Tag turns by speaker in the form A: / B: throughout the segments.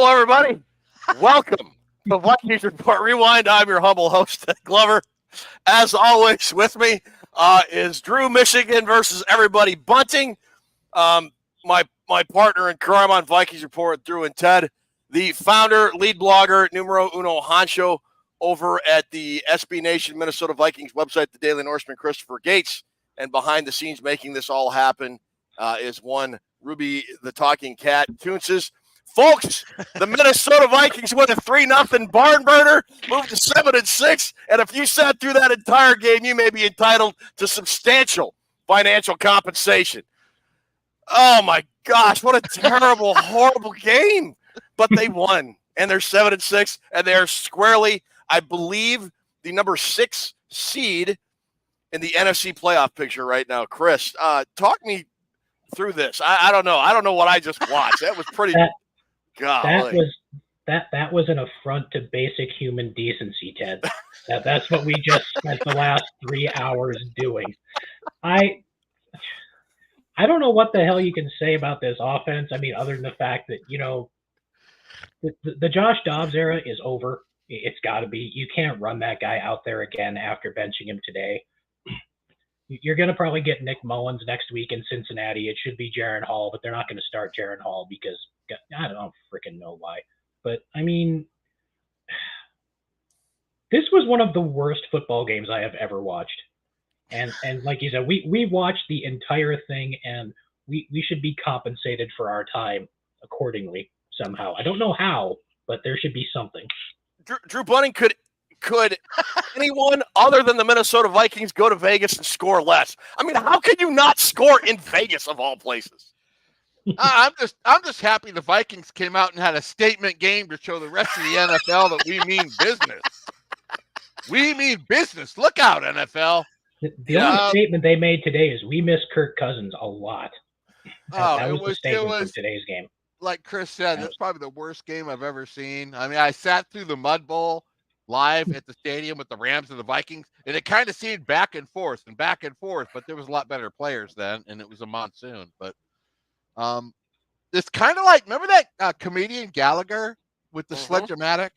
A: Hello, everybody. Welcome to Vikings Report Rewind. I'm your humble host, Ted Glover. As always, with me is Drew Michigan versus everybody Bunting. My partner in crime on Vikings Report, Drew and Ted, the founder, lead blogger, numero uno honcho over at the SB Nation Minnesota Vikings website, the Daily Norseman, Christopher Gates, and behind the scenes making this all happen is one Ruby the Talking Cat Toonses. Folks, the Minnesota Vikings win a 3-0 barn burner, moved to 7-6, and if you sat through that entire game, you may be entitled to substantial financial compensation. Oh my gosh, what a terrible, horrible game! But they won, and they're 7-6, and they're squarely, I believe, the number 6 seed in the NFC playoff picture right now. Chris, talk me through this. I don't know. I don't know what I just watched. That was pretty.
B: That was an affront to basic human decency, Ted. That's what we just spent the last 3 hours doing. I don't know what the hell you can say about this offense. I mean, other than the fact that, the Josh Dobbs era is over. It's got to be. You can't run that guy out there again after benching him today. You're going to probably get Nick Mullins next week in Cincinnati. It should be Jaren Hall, but they're not going to start Jaren Hall because I don't freaking know why. But, I mean, this was one of the worst football games I have ever watched. And like you said, we watched the entire thing, and we should be compensated for our time accordingly somehow. I don't know how, but there should be something.
A: Drew Bunting, could anyone other than the Minnesota Vikings go to Vegas and score less? I mean, how could you not score in Vegas of all places?
C: I'm just happy the Vikings came out and had a statement game to show the rest of the NFL that we mean business. We mean business. Look out, NFL.
B: The only statement they made today is we miss Kirk Cousins a lot. That was the statement from today's game.
C: Like Chris said, that's probably the worst game I've ever seen. I mean, I sat through the Mud Bowl live at the stadium with the Rams and the Vikings, and it kind of seemed back and forth, but there was a lot better players then, and it was a monsoon. But it's kind of like, remember that comedian Gallagher with the Sledge-O-Matic?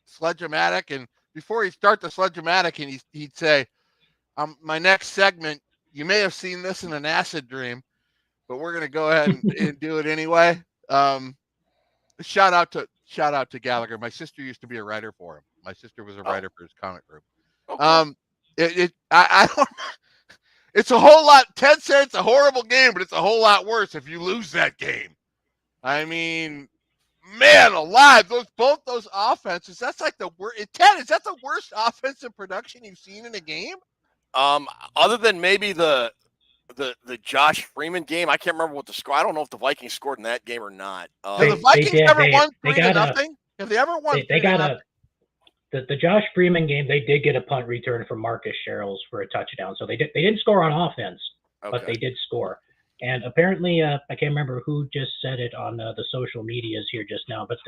C: Sledge-O-Matic, and before he'd start the Sledge-O-Matic, and he'd say, my next segment, you may have seen this in an acid dream, but we're going to go ahead and do it anyway. Shout out to Gallagher. My sister used to be a writer for him. My sister was a writer for his comic group. Okay. I don't. It's a whole lot. Ted said it's a horrible game, but it's a whole lot worse if you lose that game. I mean, man alive, both those offenses. That's like the worst. Ted, is that the worst offensive production you've seen in a game?
A: Other than maybe the Josh Freeman game, I can't remember what the score. I don't know if the Vikings scored in that game or not.
C: Have the Vikings ever won 3-0? Have they ever won?
B: They got the Josh Freeman game. They did get a punt return from Marcus Sherrills for a touchdown. So they didn't score on offense, but they did score. And apparently, I can't remember who just said it on the social medias here just now, but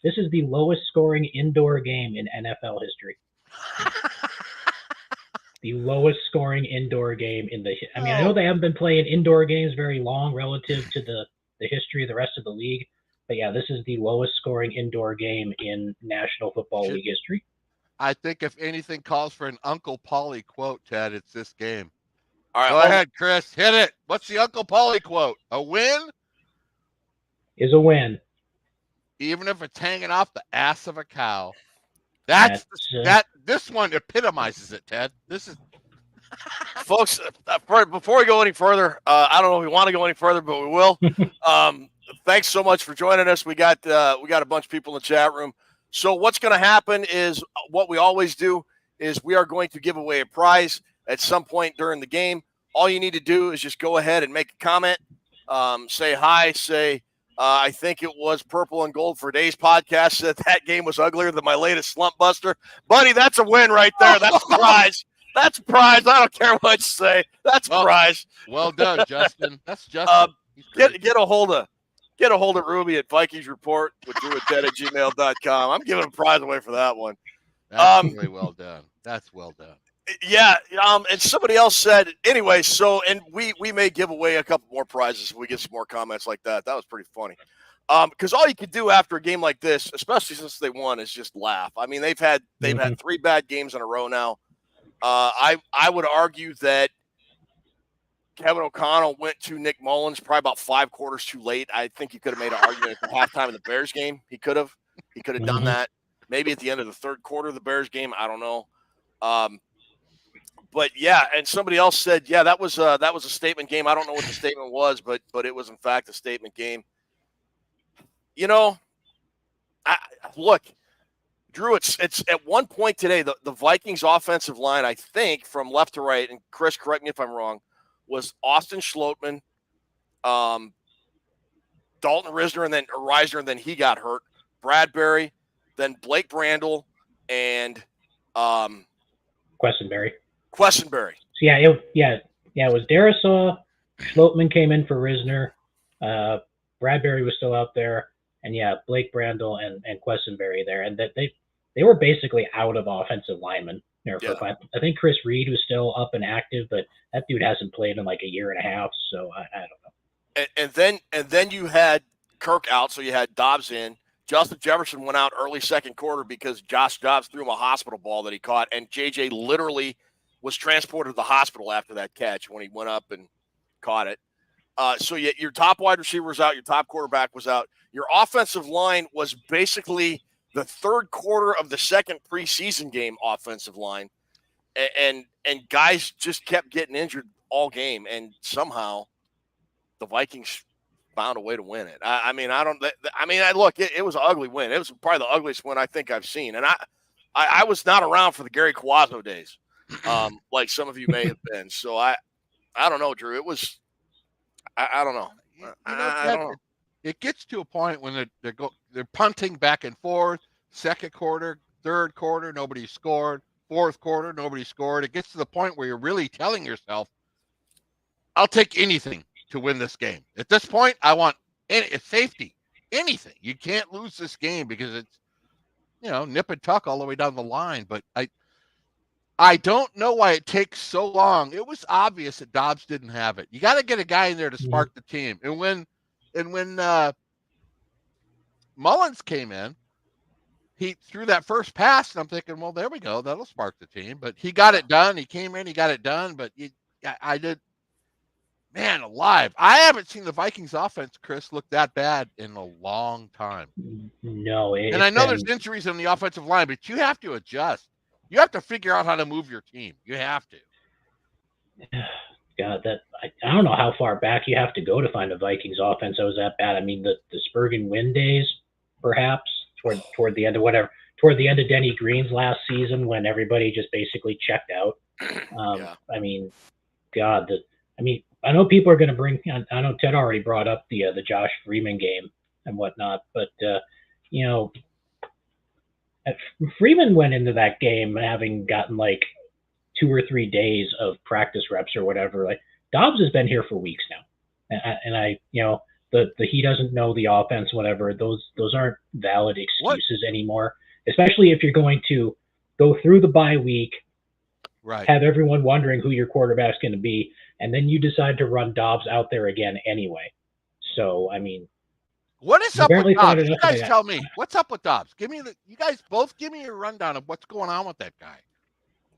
B: this is the lowest scoring indoor game in NFL history. The lowest scoring indoor game in I know they haven't been playing indoor games very long relative to the history of the rest of the league. But yeah, this is the lowest scoring indoor game in National Football League history.
C: I think if anything calls for an Uncle Paulie quote, Ted, it's this game.
A: All right,
C: go ahead, Chris. Hit it. What's the Uncle Paulie quote? A win
B: is a win,
C: even if it's hanging off the ass of a cow. This one epitomizes it, Ted. This is,
A: folks. Before we go any further, I don't know if we want to go any further, but we will. Thanks so much for joining us. We got a bunch of people in the chat room. So what's going to happen is what we always do is we are going to give away a prize at some point during the game. All you need to do is just go ahead and make a comment, say hi, say. I think it was Purple and Gold for Days podcast said that game was uglier than my latest slump buster. Buddy, that's a win right there. That's a prize. That's a prize. I don't care what you say. That's a prize.
C: Well done, Justin. That's Justin.
A: Get a hold of Ruby at Vikings Report with DrewandTed@gmail.com. I'm giving a prize away for that one.
C: That's really well done. That's well done.
A: Yeah, and somebody else said anyway. So, and we may give away a couple more prizes if we get some more comments like that. That was pretty funny. Because all you could do after a game like this, especially since they won, is just laugh. I mean, they've had 3 bad games in a row now. I would argue that Kevin O'Connell went to Nick Mullins probably about 5 quarters too late. I think he could have made an argument at the halftime of the Bears game. He could have done that. Maybe at the end of the third quarter of the Bears game. I don't know. But yeah, and somebody else said, yeah, that was a statement game. I don't know what the statement was, but it was in fact a statement game. You know, look, Drew, it's at one point today, the Vikings offensive line, I think, from left to right, and Chris, correct me if I'm wrong, was Austin Schlottman, Dalton Risner, and then he got hurt. Bradbury, then Blake Brandel, and
B: Quessenberry.
A: So
B: it was Darisaw. Schlottman came in for Risner. Bradbury was still out there, and Blake Brandel and Quessenberry there, and that they were basically out of offensive linemen there for I think Chris Reed was still up and active, but that dude hasn't played in like a year and a half, so I don't know.
A: And then you had Kirk out, so you had Dobbs in. Justin Jefferson went out early second quarter because Josh Dobbs threw him a hospital ball that he caught, and JJ literally was transported to the hospital after that catch when he went up and caught it. So your top wide receiver was out, your top quarterback was out. Your offensive line was basically the third quarter of the second preseason game offensive line, and guys just kept getting injured all game, and somehow the Vikings found a way to win it. Look, it was an ugly win. It was probably the ugliest win I think I've seen, and I was not around for the Gary Cuozzo days, like some of you may have been. So I don't know, Drew. It was I don't know. I don't know.
C: It gets to a point when they're punting back and forth. Second quarter, third quarter, nobody scored. Fourth quarter, nobody scored. It gets to the point where you're really telling yourself, "I'll take anything to win this game." At this point, I want safety, anything. You can't lose this game because it's nip and tuck all the way down the line. But I don't know why it takes so long. It was obvious that Dobbs didn't have it. You got to get a guy in there to spark the team. And when Mullins came in, he threw that first pass, and I'm thinking, well, there we go. That'll spark the team. But he got it done. He came in, he got it done. But I did. Man alive. I haven't seen the Vikings offense, Chris, look that bad in a long time.
B: No.
C: And I know there's injuries on the offensive line, but you have to adjust. You have to figure out how to move your team. You have to.
B: God, I don't know how far back you have to go to find a Vikings offense that was that bad. I mean, the Spurgeon win days, perhaps, toward the end of Denny Green's last season when everybody just basically checked out. I mean, God, I know people are going to bring. I know Ted already brought up the Josh Freeman game and whatnot, but Freeman went into that game having gotten like 2 or 3 days of practice reps or whatever. Like Dobbs has been here for weeks now, and the he doesn't know the offense, whatever. Those aren't valid excuses anymore, especially if you're going to go through the bye week,
C: right?
B: Have everyone wondering who your quarterback's going to be, and then you decide to run Dobbs out there again anyway. So I mean.
C: What is up with Dobbs? You guys tell me. What's up with Dobbs? You guys both give me a rundown of what's going on with that guy.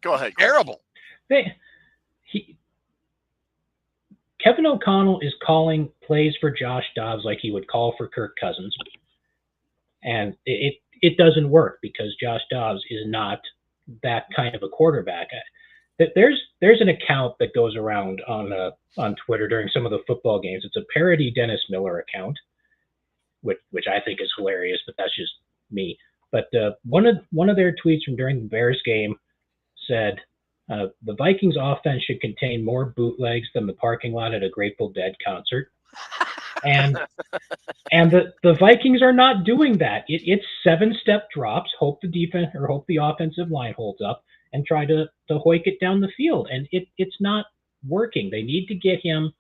A: Go ahead.
C: Terrible.
B: Kevin O'Connell is calling plays for Josh Dobbs like he would call for Kirk Cousins. And it doesn't work because Josh Dobbs is not that kind of a quarterback. There's an account that goes around on Twitter during some of the football games. It's a parody Dennis Miller account, which I think is hilarious, but that's just me. But one of their tweets from during the Bears game said, the Vikings offense should contain more bootlegs than the parking lot at a Grateful Dead concert. And the Vikings are not doing that. It's 7-step drops, hope the offensive line holds up, and try to hoik it down the field. And it's not working. They need to get him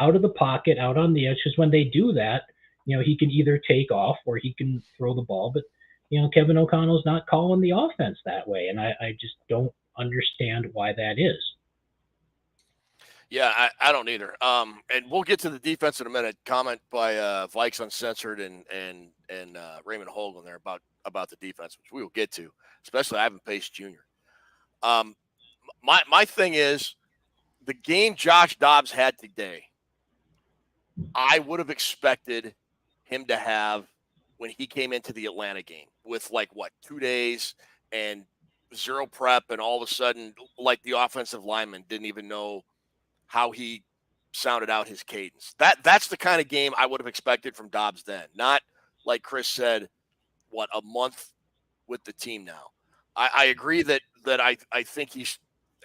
B: out of the pocket, out on the edge, because when they do that, he can either take off or he can throw the ball. But, Kevin O'Connell's not calling the offense that way. And I just don't understand why that is.
A: Yeah, I don't either. And we'll get to the defense in a minute. Comment by Vikes Uncensored and Raymond Hogan there about the defense, which we will get to, especially Ivan Pace Jr. Um, my thing is the game Josh Dobbs had today. I would have expected him to have when he came into the Atlanta game with 2 days and zero prep, and all of a sudden, like the offensive lineman didn't even know how he sounded out his cadence. That's the kind of game I would have expected from Dobbs then. Not like Chris said, a month with the team now. I agree that I think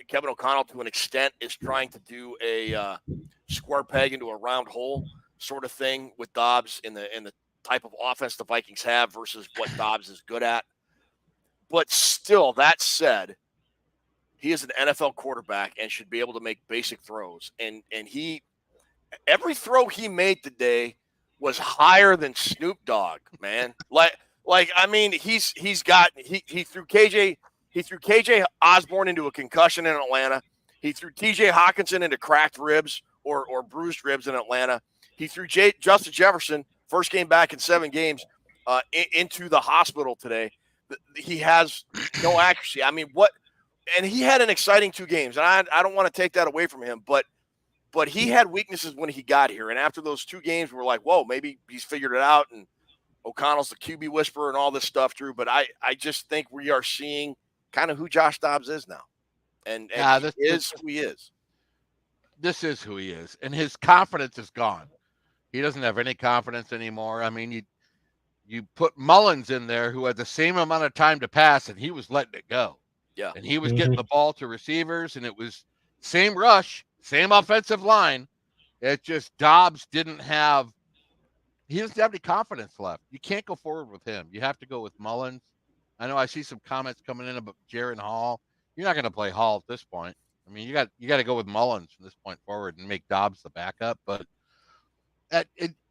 A: Kevin O'Connell to an extent is trying to do a square peg into a round hole sort of thing with Dobbs in the type of offense the Vikings have versus what Dobbs is good at. But still, that said, he is an NFL quarterback and should be able to make basic throws. And every throw he made today was higher than Snoop Dogg, man. He threw KJ Osborne into a concussion in Atlanta. He threw TJ Hawkinson into cracked ribs or bruised ribs in Atlanta. He threw Justin Jefferson, first game back in 7 games, into the hospital today. He has no accuracy. I mean, what? And he had an exciting 2 games, and I don't want to take that away from him, but he had weaknesses when he got here. And after those 2 games, we're like, whoa, maybe he's figured it out, and O'Connell's the QB whisperer and all this stuff, Drew. But I just think we are seeing kind of who Josh Dobbs is now. And this is who he is.
C: This is who he is. And his confidence is gone. He doesn't have any confidence anymore. I mean, you put Mullins in there who had the same amount of time to pass, and he was letting it go.
A: Yeah.
C: And he was getting the ball to receivers, and it was same rush, same offensive line. It just Dobbs he doesn't have any confidence left. You can't go forward with him. You have to go with Mullins. I know I see some comments coming in about Jaron Hall. You're not going to play Hall at this point. I mean, you got to go with Mullins from this point forward and make Dobbs the backup. But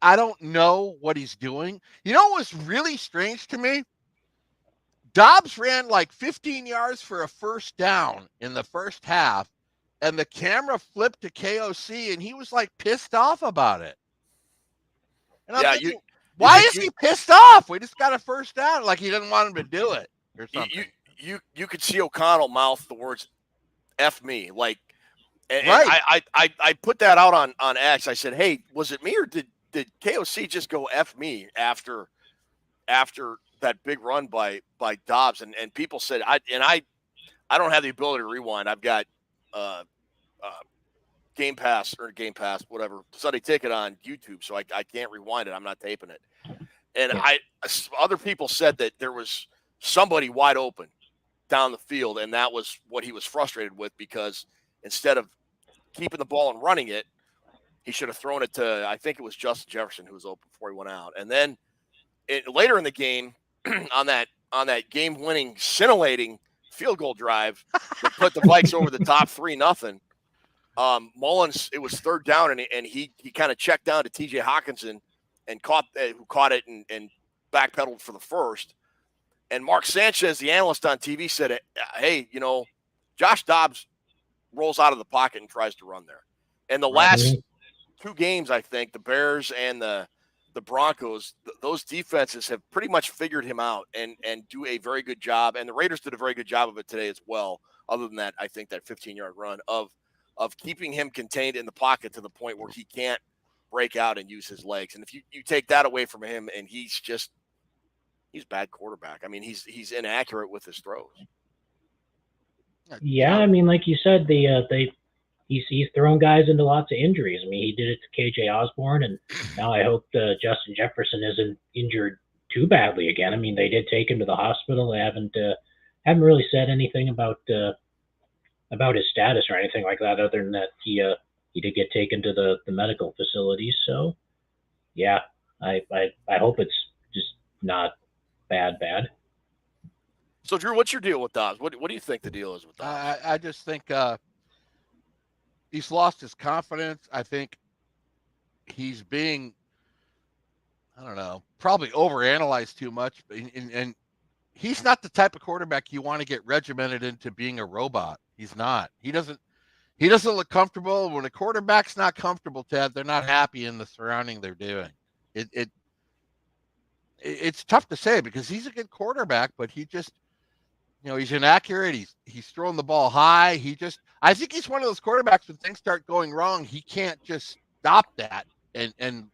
C: I don't know what he's doing. You know what was really strange to me? Dobbs ran 15 yards for a first down in the first half, and the camera flipped to KOC, and he was pissed off about it. And I'm thinking, why is he pissed off? We just got a first down, he doesn't want him to do it or something.
A: You could see O'Connell mouth the words "F me," right. I put that out on X. I said, hey, was it me or did KOC just go F me after that big run by Dobbs? And people said I don't have the ability to rewind. I've got Game Pass, whatever, Sunday Ticket on YouTube, so I can't rewind it. I'm not taping it. And other people said that there was somebody wide open down the field, and that was what he was frustrated with, because instead of keeping the ball and running it, he should have thrown it to, I think it was Justin Jefferson who was open before he went out. And then later in the game, on that game-winning, scintillating field goal drive that put the Vikes over the top 3-0. Mullins, it was 3rd down, and he kind of checked down to TJ Hawkinson and caught it and backpedaled for the first. And Mark Sanchez, the analyst on TV, said, hey, Josh Dobbs rolls out of the pocket and tries to run there. And the last 2 games, I think, the Bears and the Broncos, those defenses have pretty much figured him out and do a very good job. And the Raiders did a very good job of it today as well. Other than that, I think that 15-yard run of keeping him contained in the pocket to the point where he can't break out and use his legs. And if you take that away from him, and he's a bad quarterback. I mean, he's inaccurate with his throws.
B: Yeah, I mean, like you said, he's thrown guys into lots of injuries. I mean, he did it to KJ Osborne, and now I hope Justin Jefferson isn't injured too badly again. I mean, they did take him to the hospital. They haven't really said anything about his status or anything like that, other than that he did get taken to the medical facility. So, yeah, I hope it's just not bad.
A: So, Drew, what's your deal with Dobbs? What do you think the deal is with Dobbs?
C: I just think he's lost his confidence. I think he's being, I don't know, probably overanalyzed too much. And he's not the type of quarterback you want to get regimented into being a robot. He's not. He doesn't He doesn't look comfortable. When a quarterback's not comfortable, Ted, they're not happy in the surrounding they're doing. It's tough to say because he's a good quarterback, but he just, he's inaccurate. He's throwing the ball high. I think he's one of those quarterbacks when things start going wrong, he can't just stop that and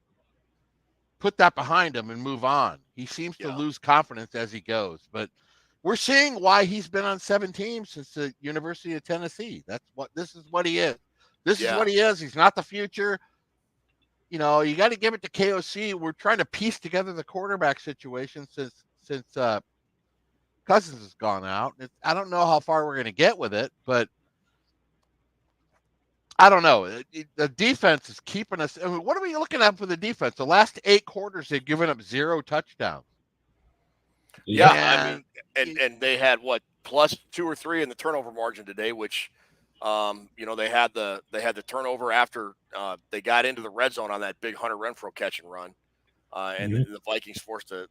C: put that behind him and move on. He seems to lose confidence as he goes. But we're seeing why he's been on 7 teams since the University of Tennessee. This is what he is. This is what he is. He's not the future. You got to give it to KOC. We're trying to piece together the quarterback situation since Cousins has gone out. I don't know how far we're going to get with it, but I don't know. The defense is keeping us. I mean, what are we looking at for the defense? The last 8 quarters, they've given up 0 touchdowns.
A: Yeah, I mean, and they had plus 2 or 3 in the turnover margin today, which they had the turnover after they got into the red zone on that big Hunter Renfrow catch and run, and the Vikings forced the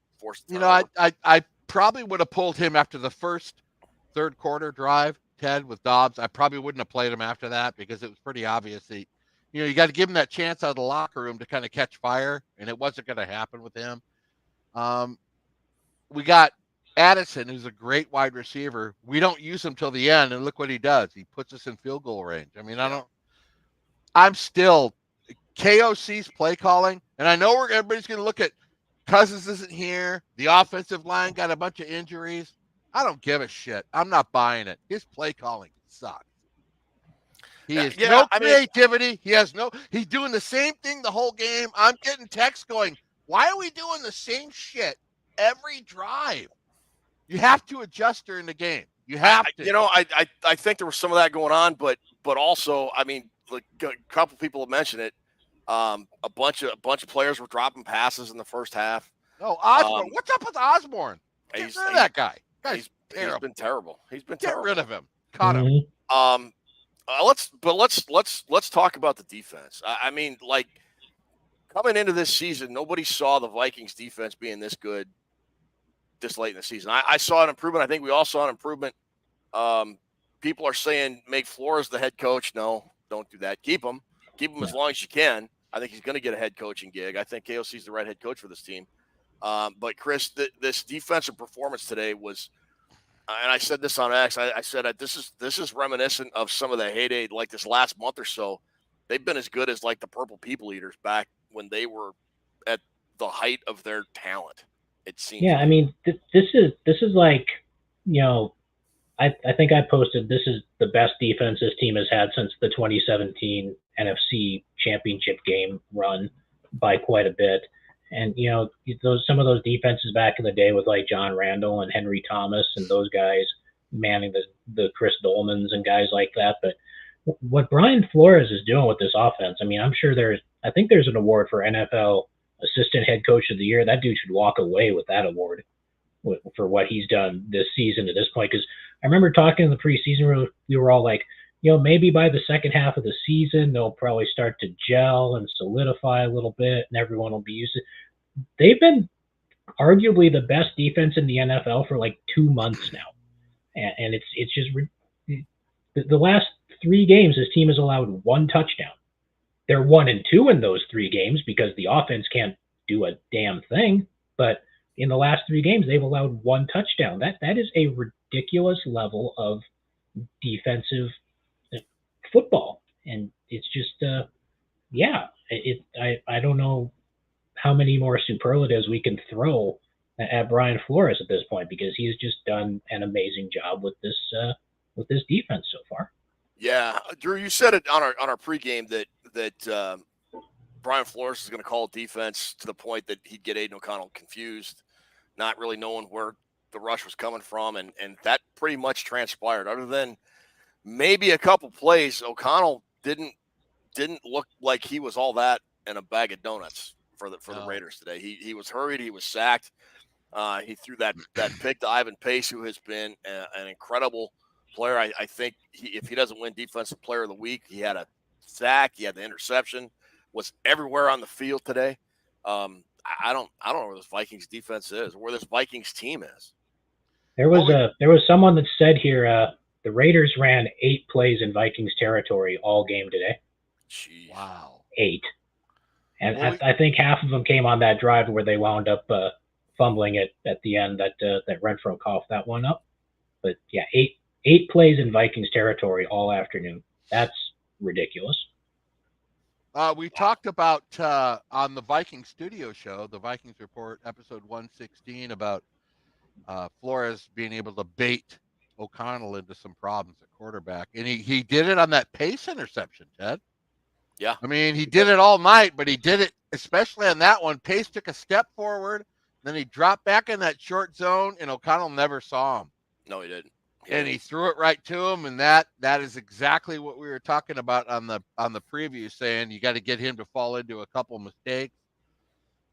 A: turnover.
C: I probably would have pulled him after the first third quarter drive, Ted, with Dobbs. I probably wouldn't have played him after that because it was pretty obvious that, you got to give him that chance out of the locker room to kind of catch fire, and it wasn't going to happen with him. We got Addison, who's a great wide receiver. We don't use him till the end, and look what he does. He puts us in field goal range. I mean, I'm still KOC's play calling, and I know everybody's going to look at Cousins isn't here. The offensive line got a bunch of injuries. I don't give a shit. I'm not buying it. His play calling sucks. He has no creativity. He's doing the same thing the whole game. I'm getting texts going, why are we doing the same shit every drive? You have to adjust during the game. You have to.
A: I think there was some of that going on, but also, I mean, like a couple people have mentioned it. A bunch of players were dropping passes in the first half.
C: Oh, Osborne! What's up with Osborne? Get rid of that guy.
A: He's been terrible.
C: Get rid of him. Cut him.
A: Let's talk about the defense. I mean, like coming into this season, nobody saw the Vikings defense being this good this late in the season. I saw an improvement. I think we all saw an improvement. People are saying make Flores the head coach. No, don't do that. Keep him as long as you can. I think he's going to get a head coaching gig. I think KOC is the right head coach for this team. But Chris, this defensive performance today was, and I said this on X. I said this is reminiscent of some of the heyday, like this last month or so. They've been as good as like the Purple People Eaters back when they were at the height of their talent. It seems.
B: Yeah, I mean, this is like, I think I posted this is the best defense this team has had since the 2017 NFC Championship game run by quite a bit. And, some of those defenses back in the day with like John Randall and Henry Thomas and those guys manning the Chris Dolmans and guys like that. But what Brian Flores is doing with this offense, I mean, I'm sure I think there's an award for NFL Assistant Head Coach of the Year. That dude should walk away with that award for what he's done this season at this point. Because I remember talking in the preseason where we were all like, maybe by the second half of the season, they'll probably start to gel and solidify a little bit and everyone will be used to it. They've been arguably the best defense in the NFL for like 2 months now. And it's just the last 3 games, this team has allowed 1 touchdown. They're 1-2 in those 3 games because the offense can't do a damn thing. But in the last 3 games, they've allowed 1 touchdown. That is a ridiculous level of defensive football. And it's just, I don't know how many more superlatives we can throw at Brian Flores at this point because he's just done an amazing job with this defense so far.
A: Yeah, Drew, you said it on our pregame that Brian Flores is going to call defense to the point that he'd get Aiden O'Connell confused, not really knowing where the rush was coming from, and that pretty much transpired. Other than maybe a couple plays, O'Connell didn't look like he was all that in a bag of donuts for the Raiders today. He was hurried. He was sacked. He threw that pick to Ivan Pace, who has been an incredible player. I think if he doesn't win Defensive Player of the Week, he had a sack. He had the interception. Was everywhere on the field today. I don't know where this Vikings defense is, where this Vikings team is.
B: There was someone that said here The Raiders ran 8 plays in Vikings territory all game today.
A: Jeez.
C: Wow.
B: 8. And I think half of them came on that drive where they wound up fumbling it at the end. That Renfro coughed that one up. But yeah, 8 plays in Vikings territory all afternoon. That's ridiculous.
C: We talked about on the Viking studio show, the Vikings Report, episode 116, about Flores being able to bait O'Connell into some problems at quarterback. And he did it on that Pace interception, Ted.
A: Yeah.
C: I mean, he did it all night, but he did it especially on that one. Pace took a step forward, then he dropped back in that short zone, and O'Connell never saw him.
A: No, he didn't.
C: And he threw it right to him, and that is exactly what we were talking about on the preview, saying you got to get him to fall into a couple mistakes.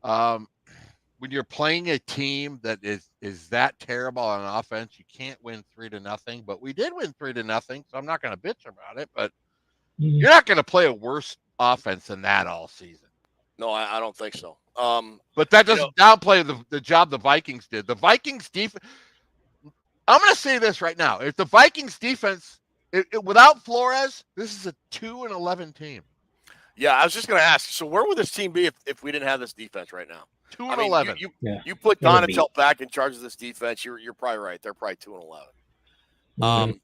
C: When you're playing a team that is that terrible on offense, you can't win 3-0. But we did win 3-0, so I'm not going to bitch about it. But you're not going to play a worse offense than that all season.
A: No, I don't think so.
C: But that doesn't downplay the job the Vikings did. The Vikings defense. I'm going to say this right now. If the Vikings defense, without Flores, this is a 2-11 team.
A: Yeah, I was just going to ask. So where would this team be if we didn't have this defense right now?
C: 2-11.
A: You put Donatel back in charge of this defense. You're probably right. They're probably 2-11.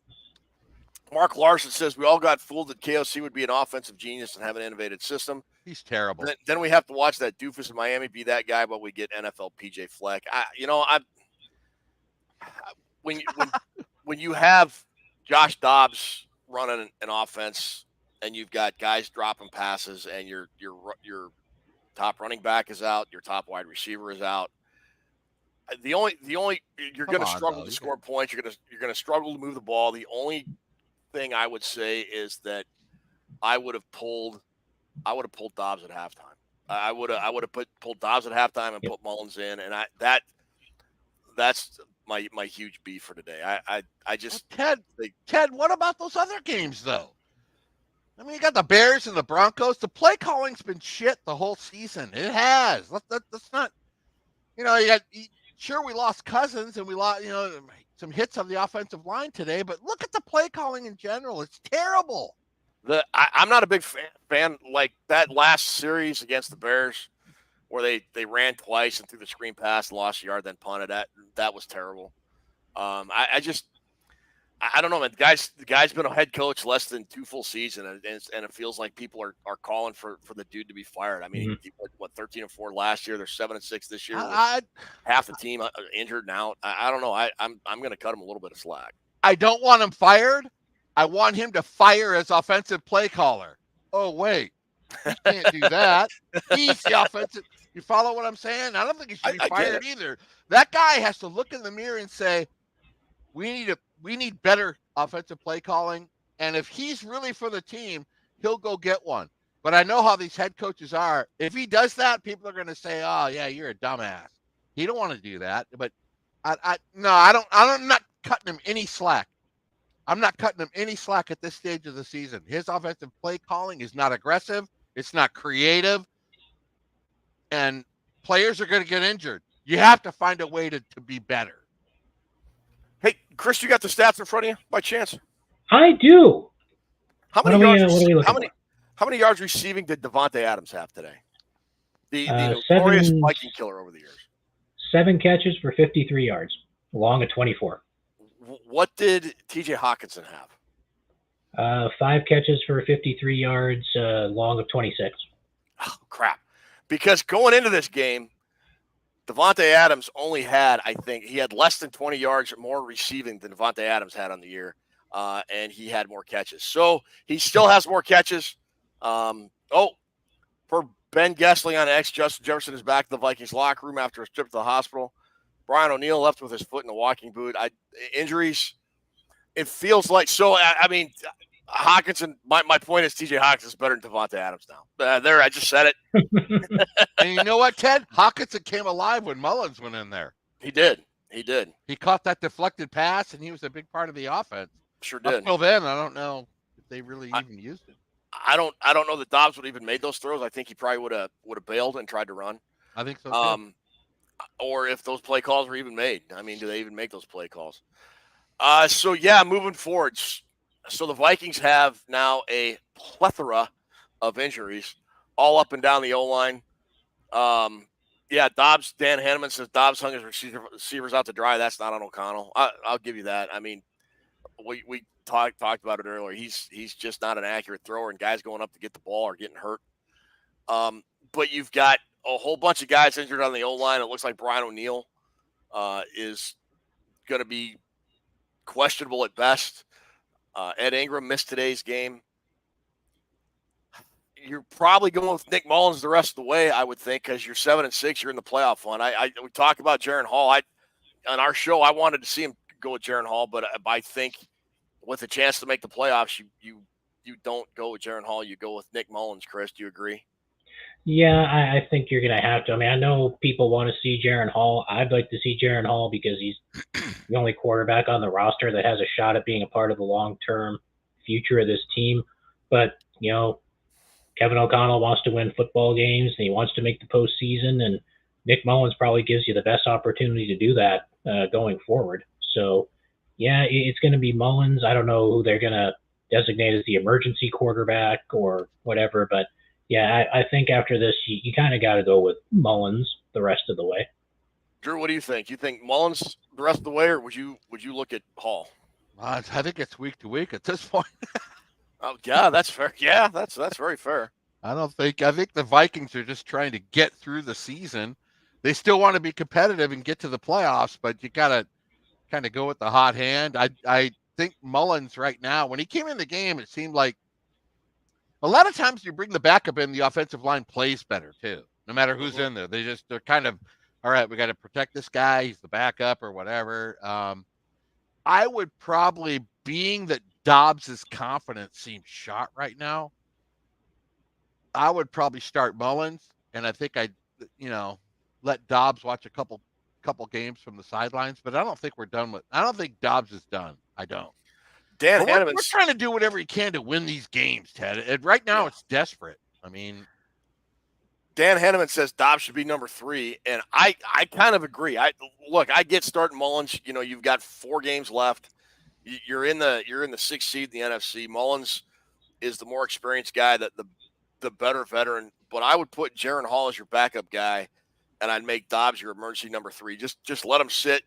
A: Mark Larson says we all got fooled that KOC would be an offensive genius and have an innovative system.
C: He's terrible.
A: Then we have to watch that doofus in Miami be that guy, but we get NFL PJ Fleck. When you have Josh Dobbs running an offense and you've got guys dropping passes and your top running back is out, your top wide receiver is out, the only you're going to struggle to score points. You're going to struggle to move the ball. The only thing I would say is that I would have pulled Dobbs at halftime. I would have pulled Dobbs at halftime and put Mullins in, and that's my huge beef for today. I just
C: Ted, what about those other games though? I mean, you got the Bears and the Broncos. The play calling's been shit the whole season. It has. That's not. Sure, we lost Cousins and we lost some hits on the offensive line today, but look at the play calling in general. It's terrible.
A: I'm not a big fan like that last series against the Bears, where they ran twice and threw the screen pass, lost a yard, then punted. That was terrible. I don't know, man. The guy's been a head coach less than 2 full seasons, and it feels like people are calling for the dude to be fired. I mean, he went 13-4 last year. They're 7-6 this year. Half the team injured now. I don't know. I'm going to cut him a little bit of slack.
C: I don't want him fired. I want him to fire as offensive play caller. Oh wait, he can't do that. He's the offensive. You follow what I'm saying? I don't think he should be fired either. That guy has to look in the mirror and say, we need better offensive play calling. And if he's really for the team, he'll go get one. But I know how these head coaches are. If he does that, people are going to say, "Oh yeah, you're a dumbass." He don't want to do that. But I'm not cutting him any slack. I'm not cutting him any slack at this stage of the season. His offensive play calling is not aggressive. It's not creative. And players are going to get injured. You have to find a way to be better.
A: Hey, Chris, you got the stats in front of you by chance?
B: I do.
A: How many yards receiving did Davante Adams have today? The notorious Viking killer over the years.
B: 7 catches for 53 yards, along a 24.
A: What did T.J. Hawkinson have?
B: 5 catches for 53 yards, long of 26.
A: Oh, crap. Because going into this game, Davante Adams only had, I think, he had less than 20 yards more receiving than Davante Adams had on the year, and he had more catches. So he still has more catches. Per Ben Gessling on X, Justin Jefferson is back to the Vikings locker room after a trip to the hospital. Brian O'Neill left with his foot in a walking boot. Injuries, it feels like. So, I mean, Hawkinson, my point is TJ Hawkinson is better than Davante Adams now. There, I just said it.
C: And you know what, Ted? Hawkinson came alive when Mullins went in there.
A: He did.
C: He caught that deflected pass, and he was a big part of the offense.
A: Sure did.
C: Until then, I don't know if they really even used it.
A: I don't know that Dobbs would have even made those throws. I think he probably would have bailed and tried to run.
C: I think so too.
A: Or if those play calls were even made. I mean, do they even make those play calls? Moving forwards. So the Vikings have now a plethora of injuries all up and down the O-line. Dan Hanneman says Dobbs hung his receivers out to dry. That's not on O'Connell. I'll give you that. I mean, we talked about it earlier. He's just not an accurate thrower, and guys going up to get the ball are getting hurt. But you've got a whole bunch of guys injured on the O-line. It looks like Brian O'Neill is going to be questionable at best. Ed Ingram missed today's game. You're probably going with Nick Mullins the rest of the way, I would think, because you're 7-6. You're in the playoff hunt. We talked about Jaron Hall. On our show, I wanted to see him go with Jaron Hall, but I think with a chance to make the playoffs, you don't go with Jaron Hall. You go with Nick Mullins. Chris, do you agree?
B: Yeah, I think you're going to have to. I mean, I know people want to see Jaron Hall. I'd like to see Jaron Hall because he's the only quarterback on the roster that has a shot at being a part of the long-term future of this team. But, Kevin O'Connell wants to win football games, and he wants to make the postseason, and Nick Mullins probably gives you the best opportunity to do that going forward. So, yeah, it's going to be Mullins. I don't know who they're going to designate as the emergency quarterback or whatever, but yeah, I think after this, you kind of got to go with Mullins the rest of the way.
A: Drew, what do you think? You think Mullins the rest of the way, or would you look at Hall?
C: I think it's week to week at this point.
A: Oh yeah, that's fair. Yeah, that's very fair.
C: I think the Vikings are just trying to get through the season. They still want to be competitive and get to the playoffs, but you gotta kind of go with the hot hand. I think Mullins right now, when he came in the game, it seemed like a lot of times you bring the backup in, the offensive line plays better too. No matter who's in there, they're kind of, all right, we got to protect this guy. He's the backup or whatever. I would probably, being that Dobbs' confidence seems shot right now, I would probably start Mullins, and I think I'd, let Dobbs watch a couple games from the sidelines. But I don't think we're done with. I don't think Dobbs is done. I don't.
A: Dan Hanneman,
C: we're trying to do whatever he can to win these games, Ted. And right now, it's desperate. I mean,
A: Dan Hanneman says Dobbs should be number 3, and I kind of agree. I get starting Mullins. You've got 4 games left. You're in the 6th seed in the NFC. Mullins is the more experienced guy, the better veteran. But I would put Jaron Hall as your backup guy, and I'd make Dobbs your emergency number 3. Just let him sit.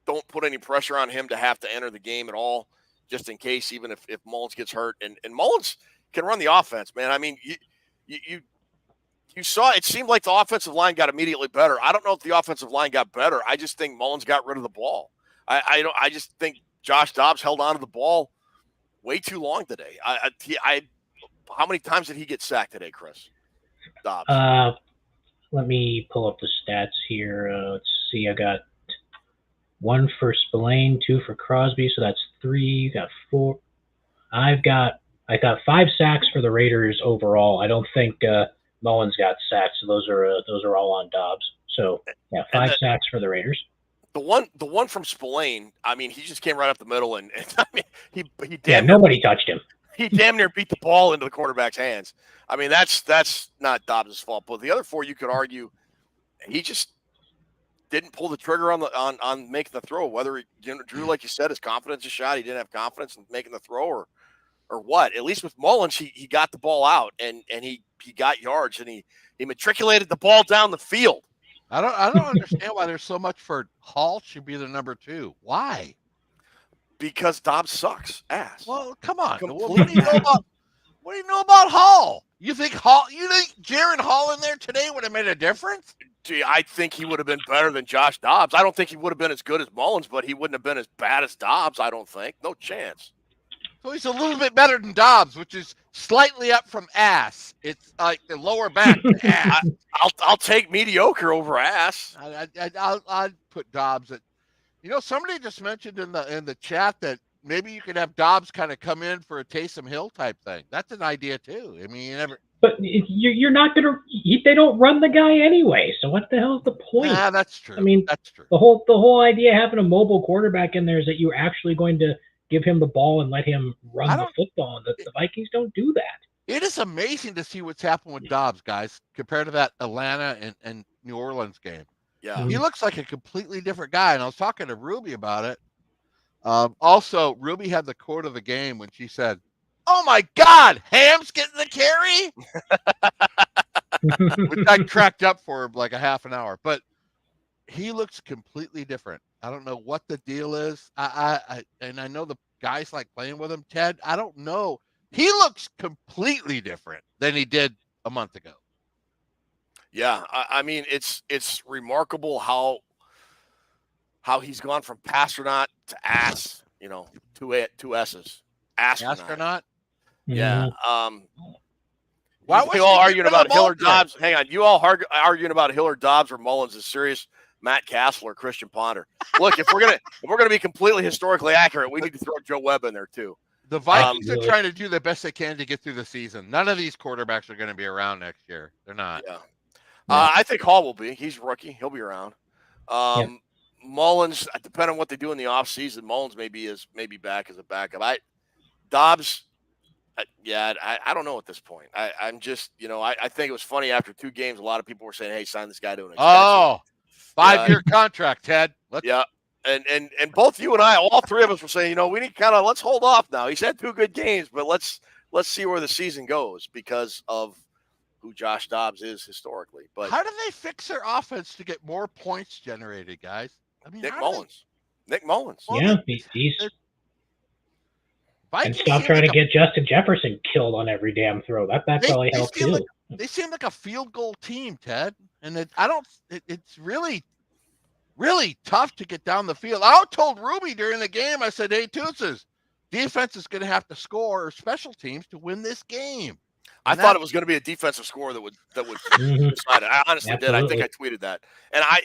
A: Don't put any pressure on him to have to enter the game at all, just in case, even if Mullins gets hurt. And Mullins can run the offense, man. I mean, you saw it seemed like the offensive line got immediately better. I don't know if the offensive line got better. I just think Mullins got rid of the ball. I just think Josh Dobbs held on to the ball way too long today. How many times did he get sacked today, Chris? Dobbs.
B: Let me pull up the stats here. Let's see. I got 1 for Spillane, 2 for Crosby, so that's 3. You got 4. I got 5 sacks for the Raiders overall. I don't think Mullins got sacked, so those are all on Dobbs. So yeah, 5 sacks for the Raiders.
A: The one from Spillane, I mean, he just came right up the middle, and I mean, he
B: nobody touched him.
A: He damn near beat the ball into the quarterback's hands. I mean, that's not Dobbs' fault. But the other 4, you could argue, he just didn't pull the trigger on making the throw. Whether Drew, like you said, his confidence is shot. He didn't have confidence in making the throw, or what. At least with Mullins, he got the ball out and he got yards, and he matriculated the ball down the field.
C: I don't understand why there's so much for Hall should be the number 2. Why?
A: Because Dobbs sucks ass.
C: Well, come on. What do you know about Hall? You think Jaron Hall in there today would have made a difference?
A: Gee, I think he would have been better than Josh Dobbs. I don't think he would have been as good as Mullins, but he wouldn't have been as bad as Dobbs, I don't think. No chance.
C: So he's a little bit better than Dobbs, which is slightly up from ass. It's like the lower back to ass.
A: I'll take mediocre over ass.
C: I'd put Dobbs at. Somebody just mentioned in the chat that maybe you could have Dobbs kind of come in for a Taysom Hill type thing. That's an idea too. I mean, you never.
B: But you're not gonna. They don't run the guy anyway. So what the hell is the point?
C: Yeah, that's true.
B: I mean,
C: that's true.
B: The whole idea of having a mobile quarterback in there is that you're actually going to give him the ball and let him run the football. And the Vikings don't do that.
C: It is amazing to see what's happened with Dobbs, guys, compared to that Atlanta and New Orleans game.
A: Yeah,
C: he looks like a completely different guy. And I was talking to Ruby about it. Also, Ruby had the quote of the game when she said, "Oh my God, Ham's getting the carry," which I cracked up for like a half an hour. But he looks completely different. I don't know what the deal is. I know the guys like playing with him. Ted, I don't know. He looks completely different than he did a month ago.
A: Yeah, I mean it's remarkable how he's gone from pastronaut to ass. Two S's.
C: Astronaut.
A: Yeah.
C: Why
A: You
C: was
A: all
C: he
A: arguing
C: getting rid
A: about
C: of
A: Hillard
C: Maltner?
A: Dobbs. Hang on. You all arguing about Hillard Dobbs or Mullins is serious. Matt Castle or Christian Ponder. Look, if we're gonna be completely historically accurate, we need to throw Joe Webb in there too.
C: The Vikings are trying to do the best they can to get through the season. None of these quarterbacks are going to be around next year. They're not.
A: Yeah. I think Hall will be. He's a rookie. He'll be around. Mullins, depending on what they do in the offseason, Mullins may be back as a backup. Dobbs, I don't know at this point. I'm just, I think it was funny after 2 games, a lot of people were saying, hey, sign this guy to an extension.
C: Oh, 5-year contract, Ted.
A: And both you and I, all 3 of us were saying, we need let's hold off now. He's had 2 good games, but let's see where the season goes because of who Josh Dobbs is historically. But
C: how do they fix their offense to get more points generated, guys? I mean,
A: Nick Mullins.
B: Yeah, he's and stop trying to get Justin Jefferson killed on every damn throw. That probably helped too.
C: They seem like a field goal team, Ted, and it's really tough to get down the field. I told Ruby during the game, I said, hey, Toots, defense is going to have to score special teams to win this game.
A: I thought it was going to be a defensive score that would decide it. I honestly did. I think I tweeted that. And I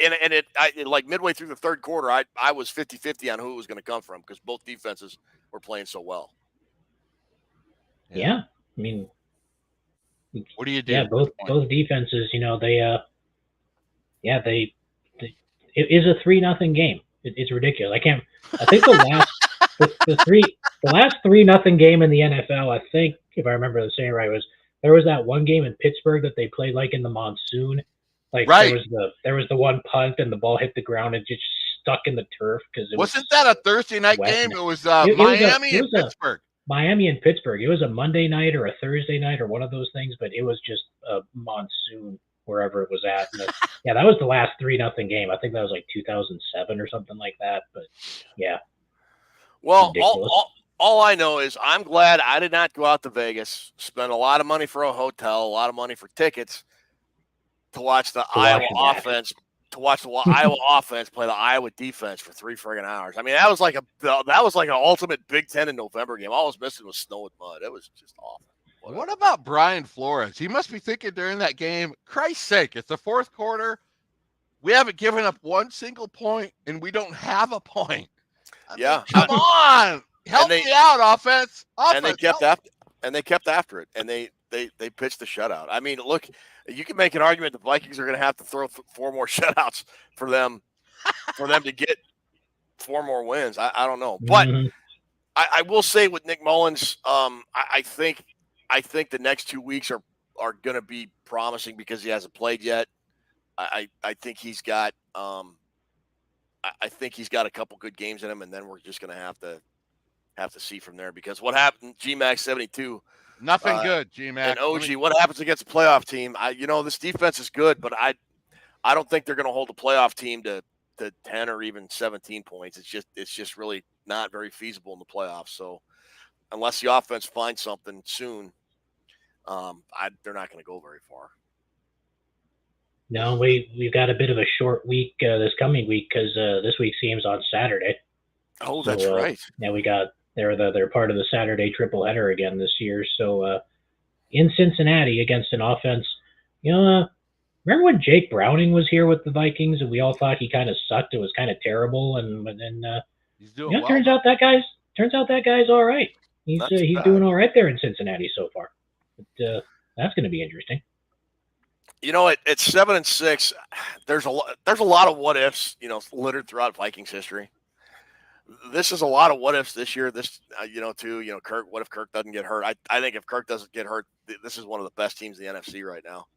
A: like midway through the third quarter, I was 50-50 on who it was going to come from because both defenses were playing so well.
B: Yeah. I mean,
C: what do you do?
B: Yeah, both defenses, it is a 3-0 game. It's ridiculous. I think the last 3-0 game in the NFL, I think, if I remember saying right, there was that one game in Pittsburgh that they played like in the monsoon. Like
C: right.
B: there was the one punt and the ball hit the ground and just stuck in the turf because it
C: wasn't that a Thursday night game? It was Miami and Pittsburgh.
B: Miami and Pittsburgh. It was a Monday night or a Thursday night or one of those things, but it was just a monsoon wherever it was at. And that was the last 3-0 game. I think that was like 2007 or something like that. But yeah.
A: Well, all I know is I'm glad I did not go out to Vegas, spend a lot of money for a hotel, a lot of money for tickets to watch the Iowa offense. To watch the Iowa offense play the Iowa defense for 3 friggin' hours. I mean, that was like an ultimate Big Ten in November game. All I was missing was snow and mud. It was just awful.
C: What about Brian Flores? He must be thinking during that game, Christ's sake, it's the fourth quarter. We haven't given up one single point, and we don't have a point. I mean, come on. Help me out, offense.
A: And they kept after it, and they pitched the shutout. I mean, look, you can make an argument the Vikings are going to have to throw 4 more shutouts for them to get 4 more wins. I don't know, but I will say with Nick Mullins, I think the next 2 weeks are going to be promising because he hasn't played yet. I think he's got a couple good games in him, and then we're just going to have to see from there because what happened, GMAX 72.
C: Nothing good, GMAX.
A: And OG, what happens against a playoff team? This defense is good, but I don't think they're going to hold a playoff team to 10 or even 17 points. It's just really not very feasible in the playoffs. So unless the offense finds something soon, they're not going to go very far.
B: No, we've got a bit of a short week this coming week because this week's game's on Saturday.
A: Oh, that's right.
B: Yeah, they're part of the Saturday triple header again this year. So in Cincinnati against an offense, remember when Jake Browning was here with the Vikings and we all thought he kind of sucked? It was kind of terrible, and then
C: he's doing well.
B: Turns out that guy's all right. He's doing all right there in Cincinnati so far. But that's going to be interesting.
A: At 7-6, there's a lot of what ifs, littered throughout Vikings history. This is a lot of what ifs this year. This, too, Kirk. What if Kirk doesn't get hurt? I think if Kirk doesn't get hurt, this is one of the best teams in the NFC right now.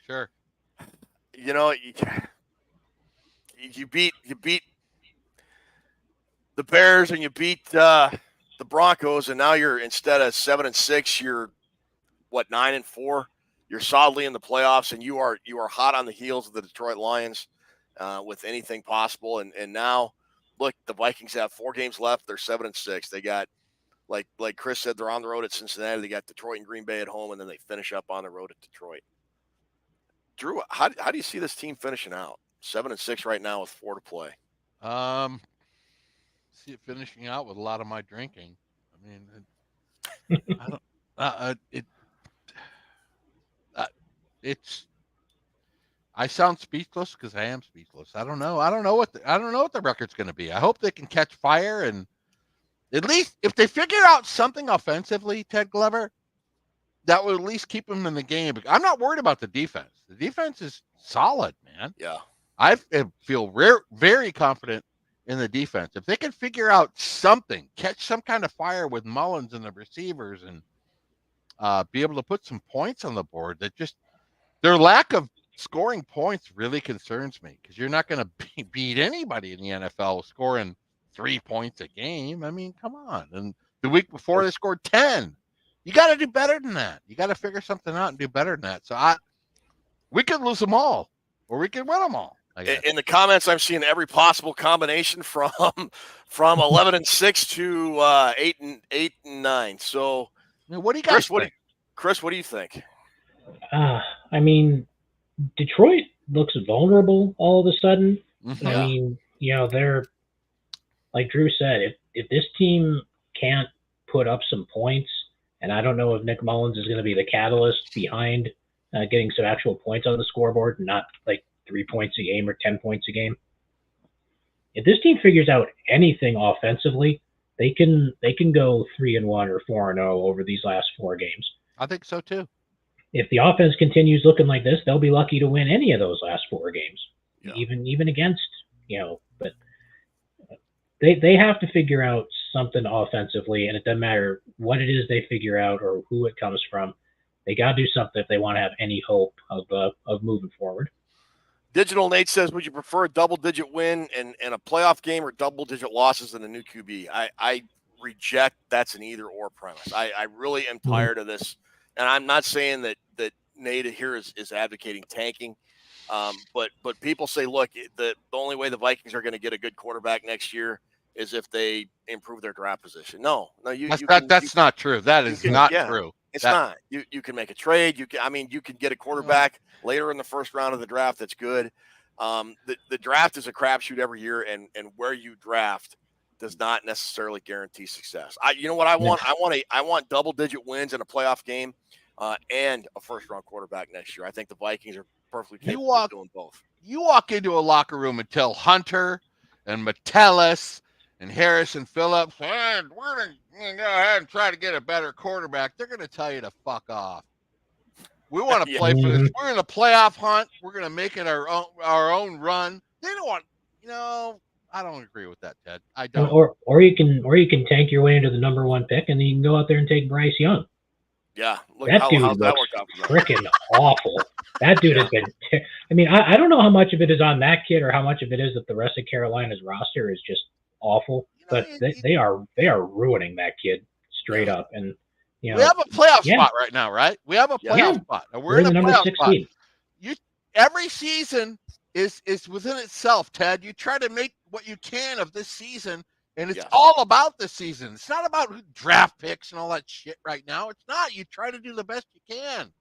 C: Sure.
A: You beat the Bears and you beat the Broncos, and now you're instead of 7-6, you're 9-4. You're solidly in the playoffs, and you are hot on the heels of the Detroit Lions with anything possible. And now, look, the Vikings have 4 games left. They're 7-6. They got, like Chris said, they're on the road at Cincinnati. They got Detroit and Green Bay at home, and then they finish up on the road at Detroit. Drew, how do you see this team finishing out? 7-6 right now with 4 to play.
C: See it finishing out with a lot of my drinking. I mean, I don't. It's. I sound speechless because I am speechless. I don't know. I don't know what the record's going to be. I hope they can catch fire, and at least if they figure out something offensively, Ted Glover, that will at least keep them in the game. I'm not worried about the defense. The defense is solid, man.
A: Yeah.
C: I feel very confident in the defense. If they can figure out something, catch some kind of fire with Mullins and the receivers, and be able to put some points on the board, that just their lack of scoring points really concerns me, because you're not going to beat anybody in the NFL scoring 3 points a game. I mean, come on. And the week before they scored 10. You got to do better than that. You got to figure something out and do better than that. So we could lose them all, or we could win them all.
A: In the comments, I'm seeing every possible combination from 11-6 to 8-9. So,
C: what do you guys think?
A: Chris, what do you think?
B: I mean, Detroit looks vulnerable all of a sudden.
C: Mm-hmm.
B: I mean, they're, like Drew said, if this team can't put up some points, and I don't know if Nick Mullins is going to be the catalyst behind getting some actual points on the scoreboard, not like 3 points a game or 10 points a game. If this team figures out anything offensively, they can go 3-1 or 4-0 over these last 4 games.
C: I think so too.
B: If the offense continues looking like this, they'll be lucky to win any of those last 4 games, even against, but they have to figure out something offensively, and it doesn't matter what it is they figure out or who it comes from. They got to do something if they want to have any hope of moving forward.
A: Digital Nate says, would you prefer a double-digit win and a playoff game, or double-digit losses in a new QB? I reject that's an either-or premise. I really am tired of this, and I'm not saying that Nate here is advocating tanking, but people say, look, the only way the Vikings are going to get a good quarterback next year is if they improve their draft position. No,
C: that's not true. That is not true.
A: It's not. You can make a trade. You can get a quarterback later in the first round of the draft that's good. The draft is a crapshoot every year, and where you draft does not necessarily guarantee success. You know what I want? I want double-digit wins in a playoff game and a first-round quarterback next year. I think the Vikings are perfectly capable of doing both.
C: You walk into a locker room and tell Hunter and Metellus and Harrison Phillips, we're going to go ahead and try to get a better quarterback. They're going to tell you to fuck off. We want to play for this. We're in a playoff hunt. We're going to make it our own run. They don't want, I don't agree with that, Ted. I don't.
B: Or you can tank your way into the number 1 pick, and then you can go out there and take Bryce Young.
A: Yeah,
B: that dude looks freaking awful. That dude has been. I mean, I don't know how much of it is on that kid or how much of it is that the rest of Carolina's roster is just awful. But they are ruining that kid straight up. And
C: we have a playoff spot right now, right? We have a playoff spot. We're in a
B: number
C: playoff
B: 16.
C: Spot. Every season is within itself, Ted. You try to make what you can of this season. And it's all about the season. It's not about draft picks and all that shit right now. It's not. You try to do the best you can.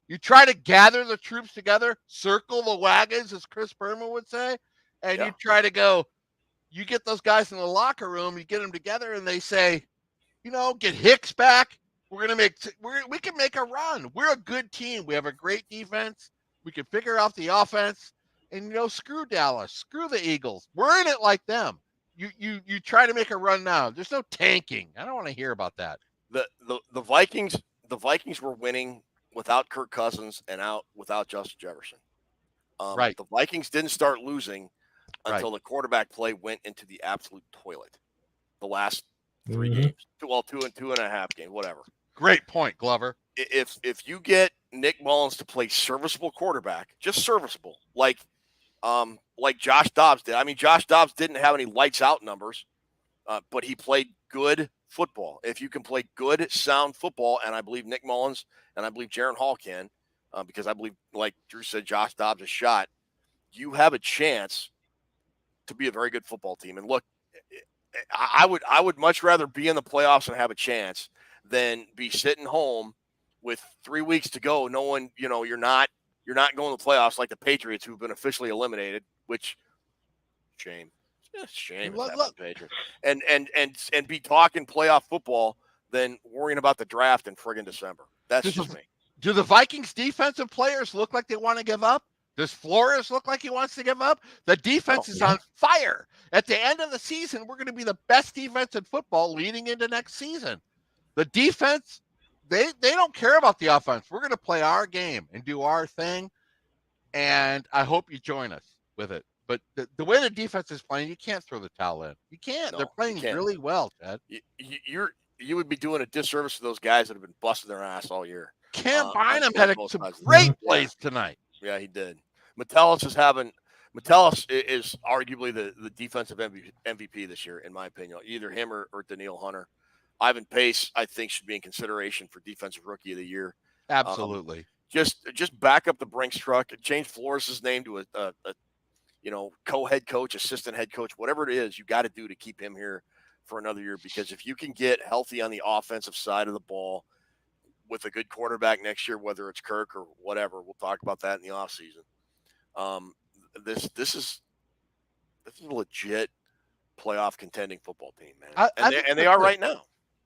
C: You try to gather the troops together, circle the wagons, as Chris Berman would say, and you try to go, you get those guys in the locker room, you get them together, and they say, get Hicks back. We can make a run. We're a good team. We have a great defense. We can figure out the offense. And, screw Dallas. Screw the Eagles. We're in it like them. You try to make a run now. There's no tanking. I don't want to hear about that.
A: The Vikings were winning without Kirk Cousins and without Justin Jefferson.
C: Right.
A: The Vikings didn't start losing until the quarterback play went into the absolute toilet. The last 3 games, 2.5 games, whatever.
C: Great point, Glover.
A: If you get Nick Mullins to play serviceable quarterback, just serviceable, like Josh Dobbs did. I mean, Josh Dobbs didn't have any lights out numbers, but he played good football. If you can play good, sound football, and I believe Nick Mullins and I believe Jaron Hall can, because I believe, like Drew said, Josh Dobbs is shot, you have a chance to be a very good football team. And look, I would much rather be in the playoffs and have a chance than be sitting home with 3 weeks to go, knowing you're not going to the playoffs like the Patriots, who've been officially eliminated. Which shame, shame, Patriots, and be talking playoff football than worrying about the draft in friggin' December. That's just me.
C: Do the Vikings defensive players look like they want to give up? Does Flores look like he wants to give up? The defense is on fire. At the end of the season, we're going to be the best defense in football leading into next season. The defense, they don't care about the offense. We're going to play our game and do our thing, and I hope you join us with it. But the way the defense is playing, you can't throw the towel in. You can't. No, they're playing really well, Ted.
A: You would be doing a disservice to those guys that have been busting their ass all year.
C: Cam Bynum had some great plays tonight.
A: Yeah, he did. Metellus is arguably the defensive MVP this year, in my opinion. Either him or Daniil Hunter. Ivan Pace, I think, should be in consideration for defensive rookie of the year.
C: Absolutely.
A: Just back up the Brinks truck and change Flores' name to a co-head coach, assistant head coach, whatever it is, you got to do to keep him here for another year. Because if you can get healthy on the offensive side of the ball with a good quarterback next year, whether it's Kirk or whatever, we'll talk about that in the offseason. This is a legit playoff contending football team, man. They are right now.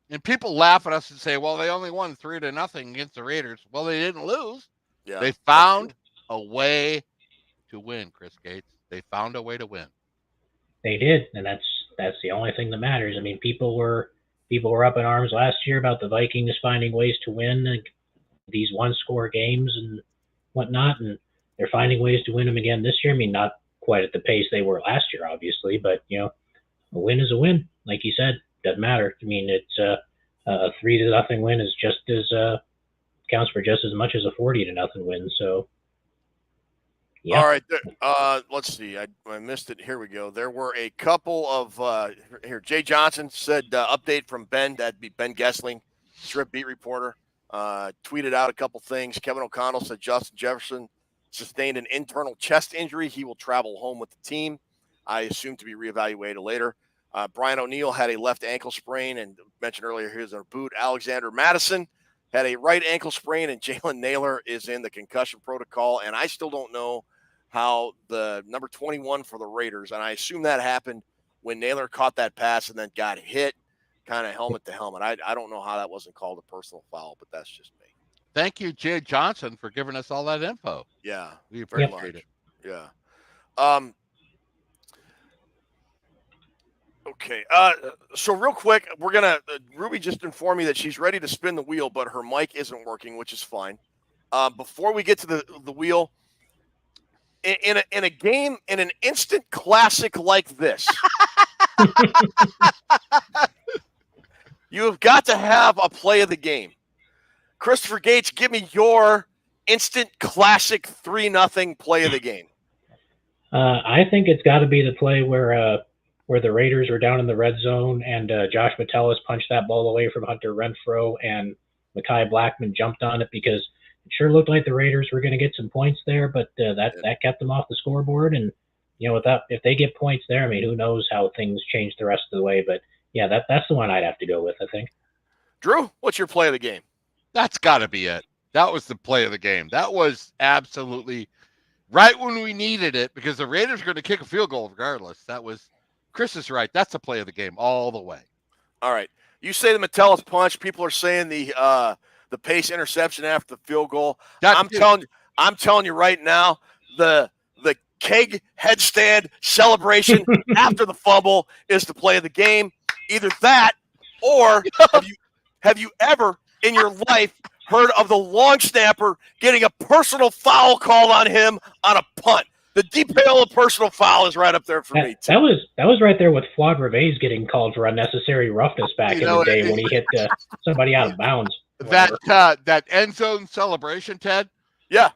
C: And people laugh at us and say, well, they only won 3-0 against the Raiders. Well, they didn't lose. Yeah, they found a way to win, Chris Gates. They found a way to win.
B: They did, and that's the only thing that matters. I mean, people were up in arms last year about the Vikings finding ways to win these one-score games and whatnot, and they're finding ways to win them again this year. I mean, not quite at the pace they were last year, obviously, but a win is a win. Like you said, doesn't matter. I mean, it's a 3-0 win is just as counts for just as much as a 40-0 win. So, yeah.
A: All right, let's see. I missed it. Here we go. There were a couple of here. Jay Johnson said update from Ben. That'd be Ben Gessling, Strip beat reporter. Tweeted out a couple things. Kevin O'Connell said Justin Jefferson sustained an internal chest injury. He will travel home with the team. I assume to be reevaluated later. Brian O'Neill had a left ankle sprain and mentioned earlier here's our boot. Alexander Madison had a right ankle sprain, and Jalen Naylor is in the concussion protocol. And I still don't know how the number 21 for the Raiders, and I assume that happened when Naylor caught that pass and then got hit kind of helmet to helmet. I don't know how that wasn't called a personal foul, but that's just me.
C: Thank you, Jay Johnson, for giving us all that info.
A: Yeah.
C: We appreciate it.
A: Yeah. Okay. So real quick, we're going to Ruby just informed me that she's ready to spin the wheel, but her mic isn't working, which is fine. Before we get to the wheel, in a game, in an instant classic like this, you have got to have a play of the game. Christopher Gates, give me your instant classic 3-0 play of the game.
B: I think it's got to be the play where the Raiders were down in the red zone and Josh Metellus punched that ball away from Hunter Renfrow and Mekhi Blackman jumped on it, because it sure looked like the Raiders were going to get some points there, but that kept them off the scoreboard. And if they get points there, I mean, who knows how things change the rest of the way. But yeah, that's the one I'd have to go with, I think.
A: Drew, what's your play of the game?
C: That's got to be it. That was the play of the game. That was absolutely right when we needed it, because the Raiders are going to kick a field goal regardless. Chris is right. That's the play of the game all the way.
A: All right. You say the Metellus punch. People are saying the Pace interception after the field goal. I'm telling you right now, the keg headstand celebration after the fumble is the play of the game. Either that, or have you ever in your life heard of the long snapper getting a personal foul called on him on a punt? The DePaola personal foul is right up there for me, too.
B: That was right there with Flawed Reves getting called for unnecessary roughness back in the day when he hit somebody out of bounds.
C: That end zone celebration, Ted?
A: Yeah.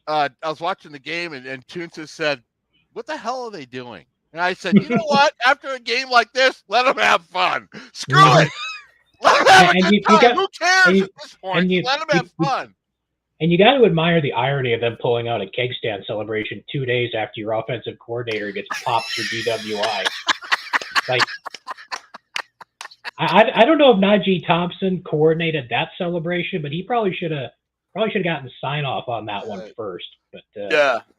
C: I was watching the game, and Toonsa said, what the hell are they doing? And I said, you know what? After a game like this, let them have fun. Screw it. Let them have a good time. Who cares at this point? Let them have fun.
B: And you got to admire the irony of them pulling out a keg stand celebration 2 days after your offensive coordinator gets popped for DWI. Like, I don't know if Najee Thompson coordinated that celebration, but he probably should have gotten sign off on that one first. But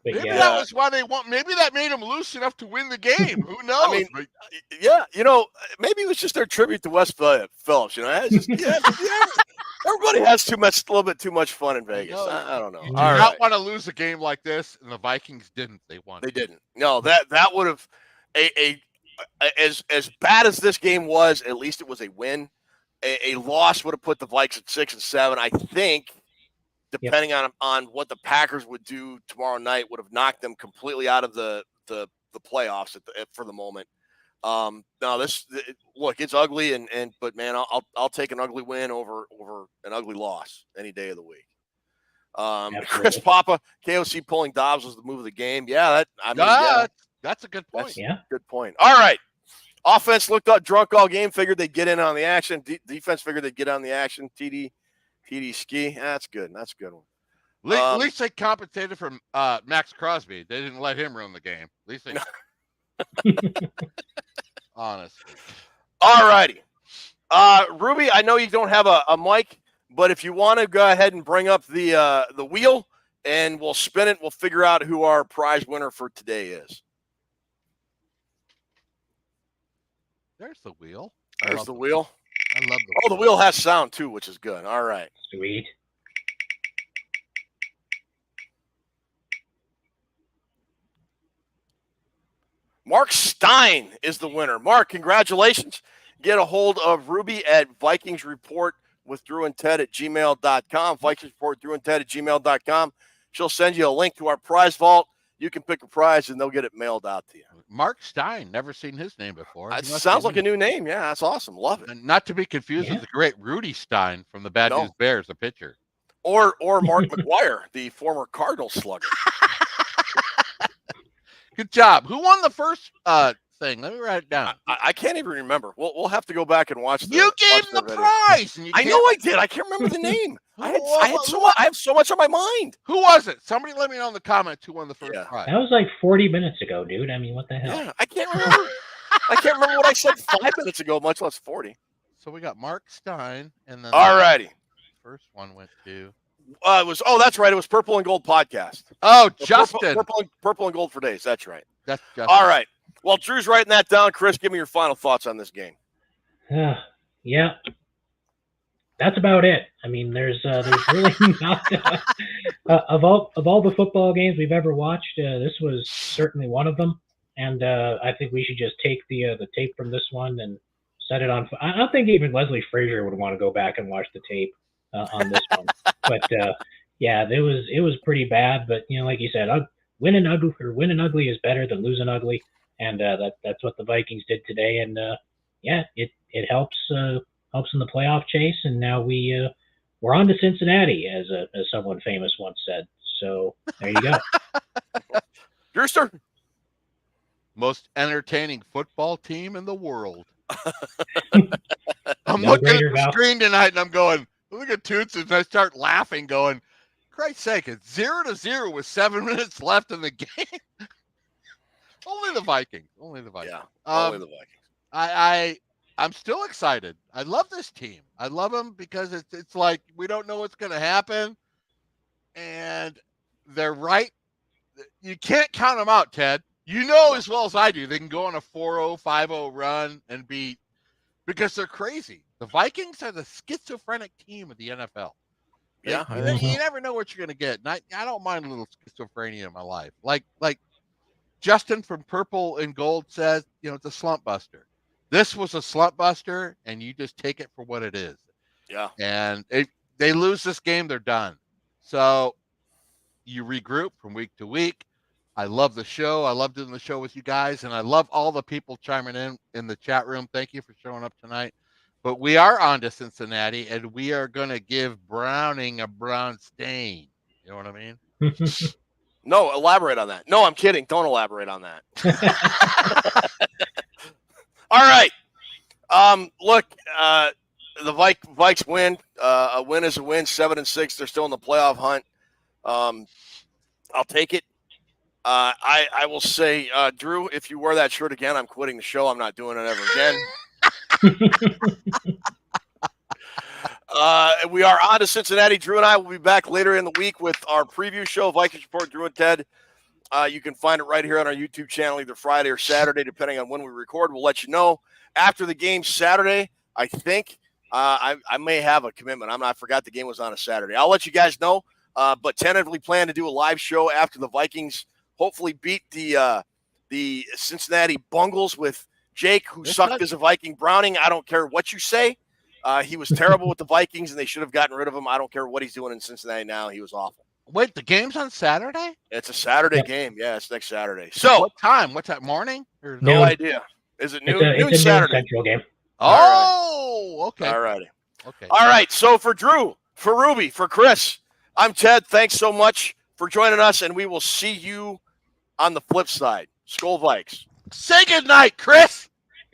C: maybe that was why they want. Maybe that made him loose enough to win the game. Who knows?
A: I mean, maybe it was just their tribute to West Phillips. It's just, everybody has a little bit too much fun in Vegas. I don't know.
C: You do not want to lose a game like this, and the Vikings didn't. They won.
A: They didn't. No, that would have as bad as this game was. At least it was a win. A loss would have put the Vikes at 6 and 7. I think, depending on what the Packers would do tomorrow night, would have knocked them completely out of the playoffs for the moment. Look, it's ugly, but man, I'll take an ugly win over an ugly loss any day of the week. Chris Papa, KOC pulling Dobbs was the move of the game. Yeah,
C: that's a good point.
A: Good point. All right, offense looked up drunk all game, figured they'd get in on the action. Defense figured they'd get on the action. TD ski. That's good. That's a good one.
C: At least they compensated for Max Crosby. They didn't let him ruin the game. At least they. Honestly.
A: All righty. Ruby, I know you don't have a mic, but if you want to go ahead and bring up the wheel and we'll spin it, we'll figure out who our prize winner for today is.
C: There's the wheel.
A: There's the wheel.
C: I love the wheel.
A: Oh, the wheel has sound too, which is good. All right.
B: Sweet.
A: Mark Stein is the winner. Mark, congratulations. Get a hold of Ruby at Vikings Report with Drew and Ted at gmail.com. Vikings Report, Drew and Ted at gmail.com. She'll send you a link to our prize vault. You can pick a prize and they'll get it mailed out to you.
C: Mark Stein, never seen his name before.
A: It sounds like a new name. Yeah, that's awesome. Love it.
C: And not to be confused with the great Rudy Stein from the Bad News Bears, the pitcher.
A: Or Mark McGuire, the former Cardinal slugger.
C: Good job. Who won the first thing? Let me write it down.
A: I can't even remember. We'll have to go back and watch.
C: You gave the prize.
A: I know I did. I can't remember the name. I have so much on my mind.
C: Who was it? Somebody let me know in the comments who won the first prize.
B: That was like 40 minutes ago, dude. I mean, what the hell?
A: Yeah, I can't remember. I can't remember what I said 5 minutes ago, much less 40.
C: So we got Mark Stein, and then
A: all righty.
C: First one went to.
A: That's right. It was Purple and Gold podcast.
C: Oh, Justin.
A: Purple and Gold for days. That's right.
C: That's Justin.
A: All right. Well, Drew's writing that down. Chris, give me your final thoughts on this game.
B: Yeah. That's about it. I mean, there's really not of all the football games we've ever watched. This was certainly one of them, and I think we should just take the tape from this one and set it on. I don't think even Leslie Frazier would want to go back and watch the tape on this one. But it was pretty bad. But like you said, winning ugly is better than losing ugly, and that's what the Vikings did today. And it helps in the playoff chase. And now we're on to Cincinnati, as someone famous once said. So there you go.
A: Brewster,
C: most entertaining football team in the world. I'm looking at the screen tonight, and I'm going. Look at Toots, and I start laughing, going, Christ's sake, it's 0-0 with 7 minutes left in the game. Only the Vikings.
A: Yeah, only the
C: Vikings. I'm still excited. I love this team. I love them because it's like we don't know what's going to happen, and they're right. You can't count them out, Ted. You know as well as I do they can go on a 4-0, 5-0 run and beat because they're crazy. The Vikings are the schizophrenic team of the NFL.
A: Yeah.
C: You never know what you're going to get. And I don't mind a little schizophrenia in my life. Like Justin from Purple and Gold says, it's a slump buster. This was a slump buster, and you just take it for what it is.
A: Yeah.
C: And they lose this game, they're done. So you regroup from week to week. I love the show. I love doing the show with you guys, and I love all the people chiming in the chat room. Thank you for showing up tonight. But we are on to Cincinnati, and we are going to give Browning a brown stain. You know what I mean?
A: No, elaborate on that. No, I'm kidding. Don't elaborate on that. All right. Look, the Vikes win. A win is a win. 7-6. They're still in the playoff hunt. I'll take it. I will say, Drew, if you wear that shirt again, I'm quitting the show. I'm not doing it ever again. We are on to Cincinnati. Drew and I will be back later in the week with our preview show, Vikings Report, Drew and Ted. You can find it right here on our YouTube channel, either Friday or Saturday, depending on when we record. We'll let you know. After the game Saturday, I think I may have a commitment. I forgot the game was on a Saturday. I'll let you guys know, but tentatively plan to do a live show after the Vikings hopefully beat the Cincinnati Bungles with Jake, who sucked as a Viking Browning. I don't care what you say. He was terrible with the Vikings, and they should have gotten rid of him. I don't care what he's doing in Cincinnati now. He was awful.
C: Wait, the game's on Saturday?
A: It's a Saturday game. Yeah, it's next Saturday. So
C: what time? What's that, morning? Or
A: no idea. Is it noon?
B: It's a
A: Saturday.
B: Central game.
C: Oh, okay.
A: All righty.
C: Okay.
A: All right. So for Drew, for Ruby, for Chris, I'm Ted. Thanks so much for joining us, and we will see you on the flip side. Skol Vikes.
C: Say goodnight, Chris.